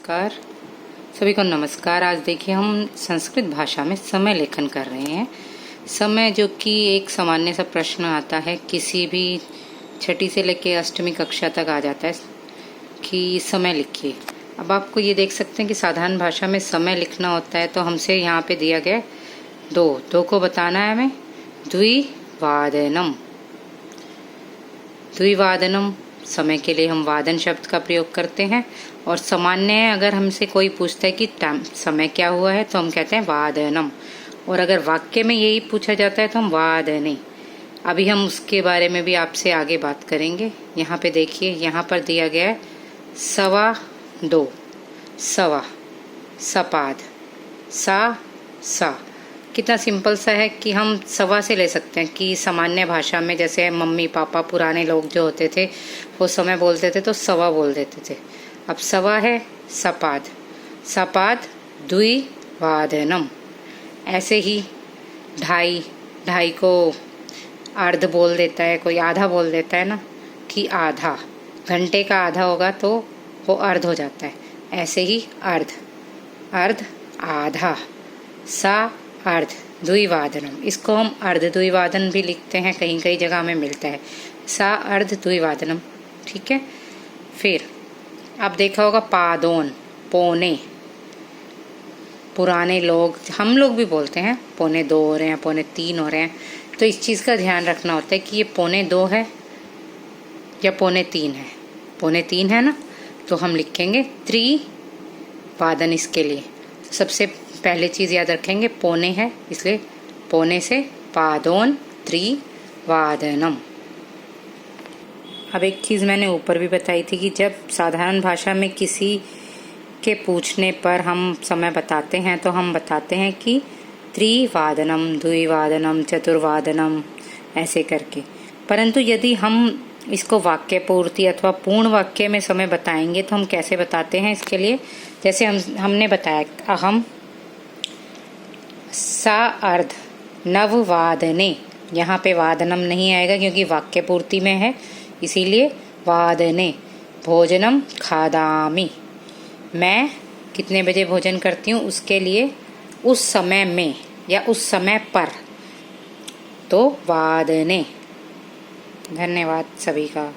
नमस्कार। सभी को नमस्कार। आज देखिए हम संस्कृत भाषा में समय लेखन कर रहे हैं। समय जो कि एक सामान्य सा प्रश्न आता है, किसी भी छठी से लेकर अष्टमी कक्षा तक आ जाता है कि समय लिखिए। अब आपको ये देख सकते हैं कि साधारण भाषा में समय लिखना होता है, तो हमसे यहाँ पे दिया गया दो को बताना है हमें। द्विवादनम, द्विवादनम समय के लिए हम वादन शब्द का प्रयोग करते हैं। और सामान्य अगर हमसे कोई पूछता है कि समय क्या हुआ है, तो हम कहते हैं वादनम। और अगर वाक्य में यही पूछा जाता है तो हम वादने। अभी हम उसके बारे में भी आपसे आगे बात करेंगे। यहाँ पे देखिए, यहाँ पर दिया गया है सवा दो, सवा, सपाद, सा। कितना सिंपल सा है कि हम सवा से ले सकते हैं कि सामान्य भाषा में जैसे मम्मी पापा पुराने लोग जो होते थे वो समय बोलते थे तो सवा बोल देते थे। अब सवा है सपाद, सपाद द्विवादनम। ऐसे ही ढाई, ढाई को अर्ध बोल देता है, कोई आधा बोल देता है ना, कि आधा, घंटे का आधा होगा तो वो अर्ध हो जाता है। ऐसे ही अर्ध, अर्ध आधा, सा अर्ध द्विवादनम। इसको हम अर्ध द्विवादन भी लिखते हैं, कहीं कहीं जगह हमें मिलता है सा अर्ध द्विवादनम। ठीक है। फिर आप देखा होगा पादोन, पौने। पुराने लोग, हम लोग भी बोलते हैं पौने दो हो रहे हैं, पौने तीन हो रहे हैं। तो इस चीज़ का ध्यान रखना होता है कि ये पौने दो है या पौने तीन है। पौने तीन है ना, तो हम लिखेंगे त्रिवादन इसके लिए। सबसे पहले चीज़ याद रखेंगे पौने है, इसलिए पौने से पादोन त्रिवादनम। अब एक चीज़ मैंने ऊपर भी बताई थी कि जब साधारण भाषा में किसी के पूछने पर हम समय बताते हैं तो हम बताते हैं कि त्रिवादनम, द्विवादनम, चतुर्वादनम, ऐसे करके। परंतु यदि हम इसको वाक्य पूर्ति अथवा पूर्ण वाक्य में समय बताएंगे तो हम कैसे बताते हैं, इसके लिए जैसे हमने बताया अहम सा अर्ध नववादने। यहाँ पे वादनम नहीं आएगा क्योंकि वाक्य पूर्ति में है, इसीलिए वादने भोजनम खादामि। मैं कितने बजे भोजन करती हूँ उसके लिए उस समय में या उस समय पर, तो वादने। धन्यवाद सभी का।